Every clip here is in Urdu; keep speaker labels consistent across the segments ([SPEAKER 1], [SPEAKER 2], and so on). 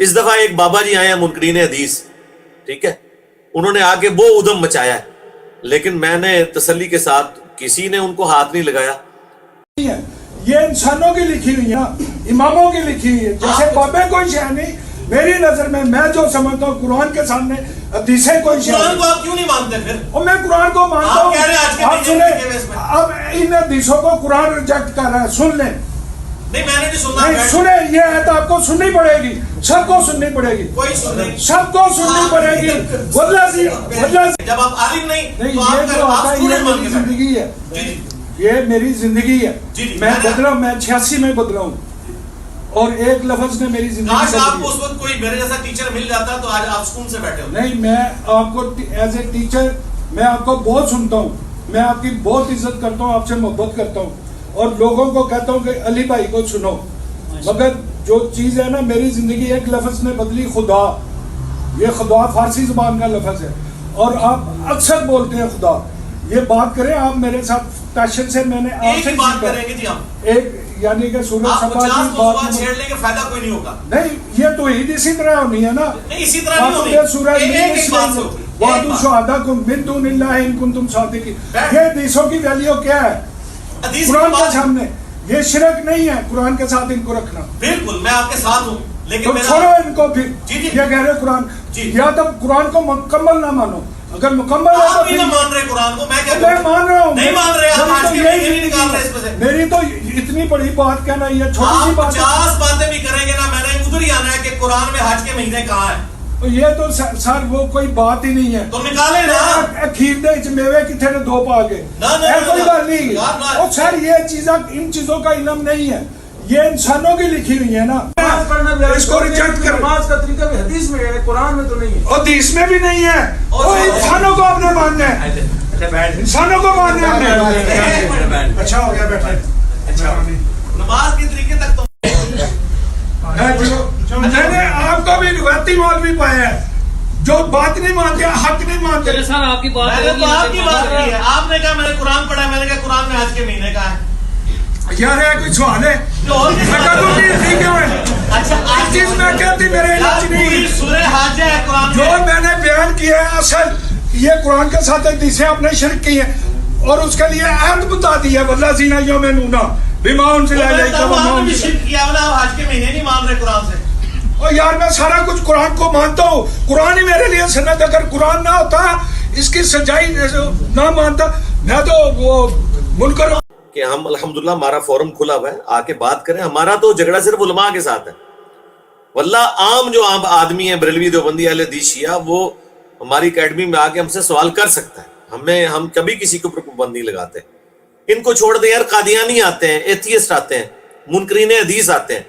[SPEAKER 1] اس دفعہ ایک بابا جی آئے ہیں منکرین حدیث، ٹھیک ہے، انہوں نے آ کے وہ ادھم مچایا ہے، لیکن میں نے تسلی کے ساتھ، کسی نے ان کو ہاتھ نہیں لگایا.
[SPEAKER 2] یہ انسانوں کی لکھی ہوئی ہے، اماموں کی لکھی ہوئی ہے. جیسے بابے کوئی شے نہیں، میری نظر میں جو سمجھتا ہوں قرآن کے سامنے حدیثیں کوئی شے نہیں.
[SPEAKER 3] قرآن کو آپ کیوں نہیں مانتے پھر؟
[SPEAKER 2] اور میں قرآن کو مانتا ہوں. آپ سنیں، اب ان حدیثوں کو قرآن ریجیکٹ کر رہا ہے، سن لیں.
[SPEAKER 3] نہیں میں نے نہیں سننا.
[SPEAKER 2] نہیں سنیں، یہ ہے تو آپ کو سننی پڑے گی، سب کو سننی پڑے گی،
[SPEAKER 3] کوئی سننے،
[SPEAKER 2] سب کو سننی پڑے گی.
[SPEAKER 3] جب آپ عالم نہیں تو
[SPEAKER 2] یہ جو آتا ہے یہ میری زندگی ہے، یہ میری زندگی ہے. میں بدلا، میں 86 میں بدلا ہوں، اور ایک لفظ نے میری زندگی
[SPEAKER 3] کاش آپ
[SPEAKER 2] بدلی.
[SPEAKER 3] کو اس وقت کوئی میرے جیسا ٹیچر مل جاتا تو آج آپ سکون سے بیٹھے ہوتے.
[SPEAKER 2] نہیں، میں آپ کو ایز اے ٹیچر میں آپ کو بہت سنتا ہوں، میں آپ کی بہت عزت کرتا ہوں، آپ سے محبت کرتا ہوں، اور لوگوں کو کہتا ہوں کہ علی بھائی کو سنو. مگر جو چیز ہے نا، میری زندگی ایک لفظ نے بدلی، خدا. یہ خدا فارسی زبان کا لفظ ہے، اور آپ اکثر بولتے ہیں خدا. یہ بات کریں آپ میرے ساتھ پیشن سے، میں نے آپ سے
[SPEAKER 3] بات کریں گے جی ہم
[SPEAKER 2] ایک، یعنی کہ سورج صفا کی
[SPEAKER 3] بات چھیڑ لیں گے، فائدہ کوئی نہیں ہوگا.
[SPEAKER 2] نہیں، یہ تو عید اسی طرح ہونی ہے نا.
[SPEAKER 3] نہیں اسی طرح نہیں ہونی،
[SPEAKER 2] سورج
[SPEAKER 3] ایک بات سے ہوگی.
[SPEAKER 2] وَعْدُ شُهَدَاكُمْ مِن دُونِ اللَّهِ إِن كُنتُمْ صَادِقِينَ. یہ حدیثوں کی ویلیو کیا ہے قرآن کے سامنے؟ یہ شرک نہیں ہے قرآن کے ساتھ ان کو رکھنا.
[SPEAKER 3] بالکل میں آپ کے ساتھ ہوں، لیکن
[SPEAKER 2] چھوڑو ان کو. پھر یہ کہہ رہے قرآن، یا تو قرآن کو مکمل نہ مانو. اگر مکمل ہے
[SPEAKER 3] آپ بھی نہ مان رہے قرآن کو، میں
[SPEAKER 2] مان رہا ہوں.
[SPEAKER 3] نہیں مان رہے آپ، آج کے مہینے نہیں نکال رہے اس میں سے.
[SPEAKER 2] میری تو اتنی بڑی بات کہنا، یہ چھوٹی سی بات.
[SPEAKER 3] 50 باتیں بھی کریں گے نا، میں نے ادھر ہی آنا ہے کہ قرآن میں حج کے مہینے کہاں ہیں.
[SPEAKER 2] یہ تو سر وہ کوئی بات ہی نہیں ہے.
[SPEAKER 3] تو نکالے نا.
[SPEAKER 2] کھیردے میوے کتنے نے دو پا کے، کوئی بات نہیں. اور سر یہ چیزیں، ان چیزوں کا علم نہیں ہے، یہ انسانوں کی لکھی ہوئی ہے نا. اس کو ریجیکٹ کر.
[SPEAKER 4] نماز کا طریقہ بھی حدیث میں ہے، قرآن میں تو نہیں ہے.
[SPEAKER 2] اور حدیث میں بھی نہیں ہے. اور انسانوں کو آپ نے ماننا ہے، انسانوں کو ماننا ہے. اچھا ہو گیا بیٹھے.
[SPEAKER 3] نماز کے طریقے تک تو
[SPEAKER 2] میں نے آپ کو بھی روایتی مولوی پایا ہے جو بات نہیں مانتے، حق نہیں مانتے.
[SPEAKER 4] سر آپ کی بات
[SPEAKER 3] میں نے تو آپ کی بات کی ہے. آپ نے کہا میں نے قرآن پڑھا، میں نے کہا قرآن میں حج کے مہینے کا ہے.
[SPEAKER 2] یار ہے کوئی سوال ہے؟ چیز میں کہتی میرے علاج نہیں.
[SPEAKER 3] سورہ حج ہے قرآن
[SPEAKER 2] جو میں نے بیان کیا ہے اصل یہ قرآن کے ساتھ حدیثیں آپ نے شرک کی ہیں، اور اس کے لیے عہد بتا دیا والذین یؤمنون بما انزل الیک وما انزل.
[SPEAKER 3] کیا آپ حج کے مہینے نہیں مان رہے قرآن سے؟
[SPEAKER 2] اور یار میں سارا کچھ قرآن کو مانتا ہوں، قرآن ہی میرے لیے سند. اگر قرآن نہ ہوتا، اس کی سچائی نہ مانتا، میں تو وہ منکر.
[SPEAKER 1] کہ ہم الحمدللہ ہمارا فورم کھلا ہوا ہے، آ کے بات کریں. ہمارا تو جھگڑا صرف علماء کے ساتھ ہے. واللہ عام جو عام آدمی ہیں، بریلوی دیوبندی اہل حدیث شیعہ، وہ ہماری اکیڈمی میں آ کے ہم سے سوال کر سکتا ہے. ہم کبھی کسی کے اوپر پابند نہیں لگاتے. ان کو چھوڑ دیں یار. قادیانی آتے ہیں، ایتھیسٹ آتے ہیں، منکرین حدیث آتے ہیں.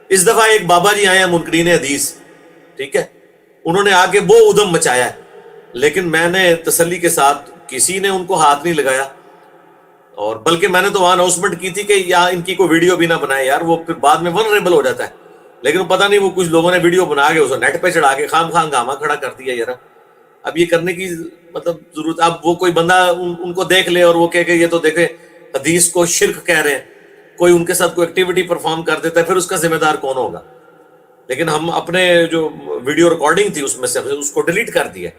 [SPEAKER 1] اس دفعہ ایک بابا جی آئے ہیں منکرین حدیث، ٹھیک ہے، انہوں نے آ کے وہ ادھم مچایا ہے، لیکن میں نے تسلی کے ساتھ، کسی نے ان کو ہاتھ نہیں لگایا. اور بلکہ میں نے تو وہاں اناؤنسمنٹ کی تھی کہ یہاں ان کی کوئی ویڈیو بھی نہ بنائے یار، وہ پھر بعد میں ولنریبل ہو جاتا ہے. لیکن پتہ نہیں وہ کچھ لوگوں نے ویڈیو بنا کے اسے نیٹ پہ چڑھا کے خام خام گاما کھڑا کر دیا. یار اب یہ کرنے کی مطلب ضرورت، اب وہ کوئی بندہ ان کو دیکھ لے اور وہ کہے کہ یہ تو دیکھے حدیث کو شرک کہہ رہے ہیں، کوئی ان کے ساتھ کوئی ایکٹیویٹی پرفارم کر دیتا ہے، پھر اس کا ذمہ دار کون ہوگا؟ لیکن ہم اپنے جو ویڈیو ریکارڈنگ تھی اس میں سے اس کو ڈیلیٹ کر دیا،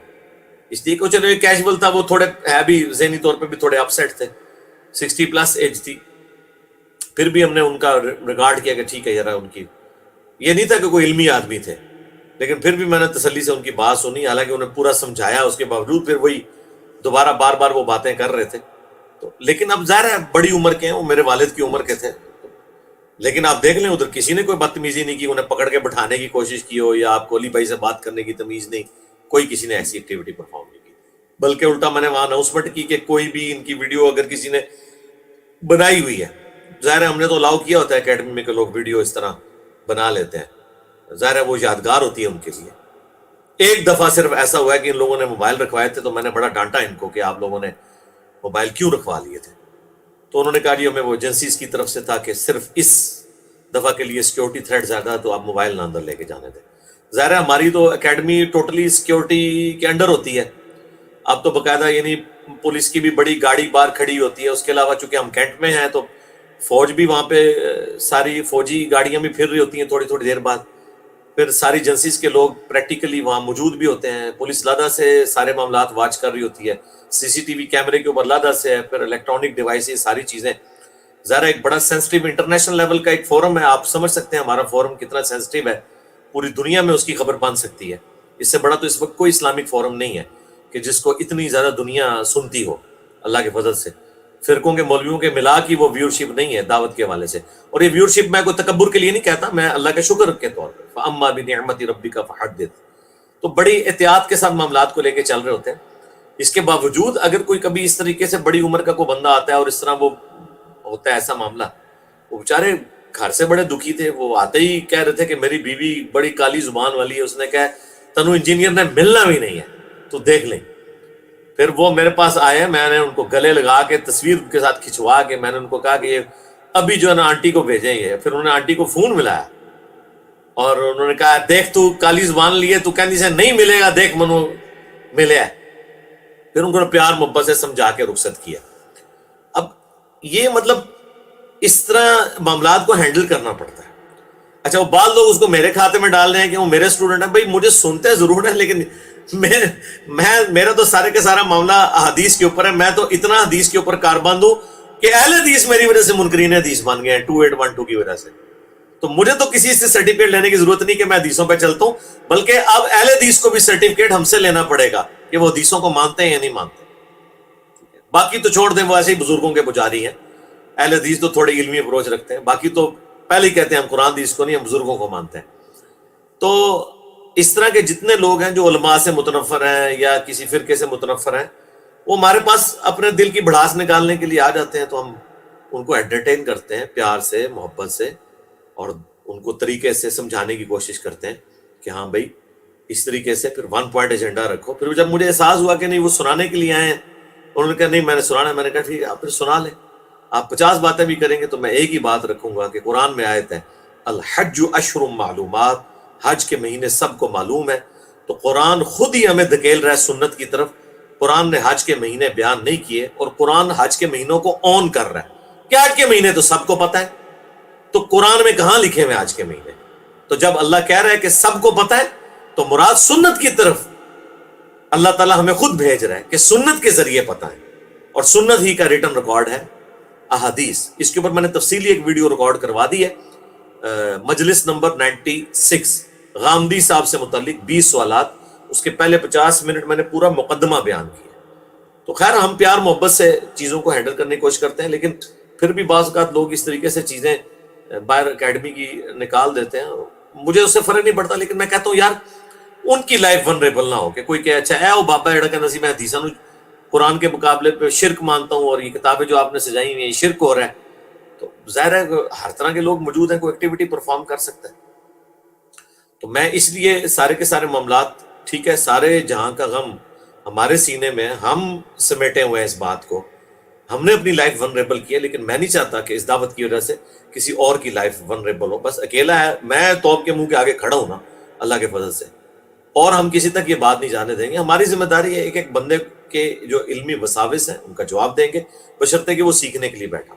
[SPEAKER 1] اس لیے کہ چلو یہ کیجول تھا. وہ تھوڑے ہے بھی ذہنی طور پہ بھی تھوڑے اپسیٹ تھے، 60+ ایج تھی. پھر بھی ہم نے ان کا ریگارڈ کیا کہ ٹھیک ہے یار. ان کی یہ نہیں تھا کہ کوئی علمی آدمی تھے، لیکن پھر بھی میں نے تسلی سے ان کی بات سنی، حالانکہ انہیں پورا سمجھایا. اس کے باوجود پھر وہی دوبارہ بار بار وہ باتیں کر رہے تھے. تو لیکن اب ظاہر ہے بڑی عمر کے ہیں، وہ میرے والد کی عمر کے تھے. لیکن آپ دیکھ لیں ادھر کسی نے کوئی بدتمیزی نہیں کی، انہیں پکڑ کے بٹھانے کی کوشش کی ہو، یا آپ کو علی بھائی سے بات کرنے کی تمیز نہیں، کوئی کسی نے ایسی ایکٹیویٹی پرفارم نہیں کی. بلکہ الٹا میں نے وہاں اناؤنسمنٹ کی کہ کوئی بھی ان کی ویڈیو اگر کسی نے بنائی ہوئی ہے، ظاہر ہے ہم نے تو الاؤ کیا ہوتا ہے اکیڈمی میں کہ لوگ ویڈیو اس طرح بنا لیتے ہیں، ظاہر ہے وہ یادگار ہوتی ہے ان کے لیے. ایک دفعہ صرف ایسا ہوا ہے کہ ان لوگوں نے موبائل رکھوائے تھے، تو میں نے بڑا ڈانٹا ان کو کہ آپ لوگوں نے موبائل کیوں رکھوا لیے تھے. تو انہوں نے کہا جی ہمیں وہ ایجنسیز کی طرف سے تھا کہ صرف اس دفعہ کے لیے سیکیورٹی تھریٹ زیادہ ہے، تو آپ موبائل نہ اندر لے کے جانے دیں. ظاہر ہے ہماری تو اکیڈمی ٹوٹلی سیکیورٹی کے انڈر ہوتی ہے. اب تو باقاعدہ یعنی پولیس کی بھی بڑی گاڑی باہر کھڑی ہوتی ہے. اس کے علاوہ چونکہ ہم کینٹ میں ہیں تو فوج بھی وہاں پہ، ساری فوجی گاڑیاں بھی پھر رہی ہوتی ہیں تھوڑی تھوڑی دیر بعد. پھر ساری ایجنسیز کے لوگ پریکٹیکلی وہاں موجود بھی ہوتے ہیں، پولیس لادہ سے سارے معاملات واچ کر رہی ہوتی ہے، سی سی ٹی وی کیمرے کے اوپر لادہ سے ہے، پھر الیکٹرانک ڈیوائسز، ساری چیزیں. ظاہر ایک بڑا سینسٹیو انٹرنیشنل لیول کا ایک فورم ہے، آپ سمجھ سکتے ہیں ہمارا فورم کتنا سینسٹیو ہے، پوری دنیا میں اس کی خبر بن سکتی ہے. اس سے بڑا تو اس وقت کوئی اسلامک فورم نہیں ہے کہ جس کو اتنی زیادہ دنیا سنتی ہو اللہ کے فضل سے. فرقوں کے مولویوں کے ملا کی وہ ویورشپ نہیں ہے دعوت کے حوالے سے. اور یہ ویورشپ میں کوئی تکبر کے لیے نہیں کہتا، میں اللہ کے شکر کے طور پر فَأَمَّا بِنِعْمَتِ رَبِّكَ فَحَدِّثْ. تو بڑی احتیاط کے ساتھ معاملات کو لے کے چل رہے ہوتے ہیں. اس کے باوجود اگر کوئی کبھی اس طریقے سے بڑی عمر کا کوئی بندہ آتا ہے اور اس طرح وہ ہوتا ہے ایسا معاملہ، وہ بیچارے گھر سے بڑے دکھی تھے، وہ آتے ہی کہہ رہے تھے کہ میری بیوی بڑی کالی زبان والی ہے، اس نے کہا تنو انجینئر نے ملنا بھی نہیں ہے تو دیکھ لیں. پھر وہ میرے پاس آئے، میں نے ان کو گلے لگا کے تصویر کے ساتھ کھنچوا کے میں نے ان کو کہا کہ یہ ابھی جو ہے نا آنٹی کو بھیجیں گے. پھر انہوں نے آنٹی کو فون ملایا اور انہوں نے کہا دیکھ تو کالی زبان لیے تو کہنی سے نہیں ملے گا، دیکھ منو ملے ہے. پھر ان کو پیار محبت سے سمجھا کے رخصت کیا. اب یہ مطلب اس طرح معاملات کو ہینڈل کرنا پڑتا ہے. اچھا وہ بعض لوگ اس کو میرے کھاتے میں ڈال رہے ہیں کہ وہ میرے اسٹوڈنٹ ہیں. بھائی مجھے سنتے ضرور ہیں لیکن میرا تو سارے کا سارا معاملہ حدیث کے اوپر ہے. میں تو اتنا حدیث کے اوپر کاربند ہوں کہ اہل حدیث میری وجہ سے منکرین حدیث بن گئے ہیں 2812 کی وجہ سے. تو مجھے تو کسی سے سرٹیفکیٹ لینے کی ضرورت نہیں کہ میں حدیثوں پہ چلتا ہوں، بلکہ اب اہل حدیث کو بھی سرٹیفکیٹ ہم سے لینا پڑے گا کہ وہ حدیثوں کو مانتے ہیں یا نہیں مانتے. باقی تو چھوڑ دیں، وہ ایسے ہی بزرگوں کے پجاری ہیں. اہل حدیث تو تھوڑی علمی اپروچ رکھتے ہیں، باقی تو پہلے ہی کہتے ہیں ہم قرآن حدیث کو نہیں، ہم بزرگوں کو مانتے ہیں. تو اس طرح کے جتنے لوگ ہیں جو علماء سے متنفر ہیں یا کسی فرقے سے متنفر ہیں، وہ ہمارے پاس اپنے دل کی بھڑاس نکالنے کے لیے آ جاتے ہیں. تو ہم ان کو انٹرٹین کرتے ہیں پیار سے، محبت سے، اور ان کو طریقے سے سمجھانے کی کوشش کرتے ہیں کہ ہاں بھائی اس طریقے سے پھر 1 پوائنٹ ایجنڈا رکھو. پھر جب مجھے احساس ہوا کہ نہیں وہ سنانے کے لیے آئے ہیں، انہوں نے کہا نہیں میں نے سنانا ہے، میں نے کہا ٹھیک ہے آپ پھر سنا لیں. آپ 50 باتیں بھی کریں گے تو میں ایک ہی بات رکھوں گا کہ قرآن میں آیت ہے الحج اشہر معلومات، حج کے مہینے سب کو معلوم ہے. تو قرآن خود ہی ہمیں دھکیل رہا ہے سنت کی طرف. قرآن نے حج کے مہینے بیان نہیں کیے اور قرآن حج کے مہینوں کو آن کر رہا ہے کہ حج کے مہینے تو سب کو پتہ ہے. تو قرآن میں کہاں لکھے ہوئے حج کے مہینے؟ تو جب اللہ کہہ رہا ہے کہ سب کو پتہ ہے تو مراد سنت کی طرف اللہ تعالیٰ ہمیں خود بھیج رہا ہے کہ سنت کے ذریعے پتہ ہے، اور سنت ہی کا ریٹن ریکارڈ ہے احادیث. اس کے اوپر میں نے تفصیلی ایک ویڈیو ریکارڈ کروا دی ہے، مجلس نمبر 96 غامدی صاحب سے متعلق 20 سوالات. اس کے پہلے 50 منٹ میں نے پورا مقدمہ بیان کیا. تو خیر ہم پیار محبت سے چیزوں کو ہینڈل کرنے کی کوشش کرتے ہیں، لیکن پھر بھی بعض اوقات لوگ اس طریقے سے چیزیں باہر اکیڈمی کی نکال دیتے ہیں. مجھے اس سے فرق نہیں پڑتا، لیکن میں کہتا ہوں یار ان کی لائف ونریبل نہ ہو کہ کوئی کہ اچھا اے او بابا جڑا کہ نسی میں حدیثاں نو قرآن کے مقابلے پہ شرک مانتا ہوں اور یہ کتابیں جو آپ نے سجائی ہوئی ہیں یہ شرک ہو رہا ہے. تو ظاہر ہے ہر طرح کے لوگ موجود ہیں، کوئی ایکٹیویٹی پرفارم کر سکتا ہے. تو میں اس لیے سارے کے سارے معاملات ٹھیک ہے، سارے جہاں کا غم ہمارے سینے میں، ہم سمیٹے ہوئے ہیں اس بات کو، ہم نے اپنی لائف ونریبل کی ہے، لیکن میں نہیں چاہتا کہ اس دعوت کی وجہ سے کسی اور کی لائف ونریبل ہو. بس اکیلا ہے، میں توپ کے منہ کے آگے کھڑا ہوں نا اللہ کے فضل سے، اور ہم کسی تک یہ بات نہیں جانے دیں گے. ہماری ذمہ داری ہے ایک ایک بندے کے جو علمی وساوس ہیں ان کا جواب دیں گے، بشرطے کہ وہ سیکھنے کے لیے بیٹھا.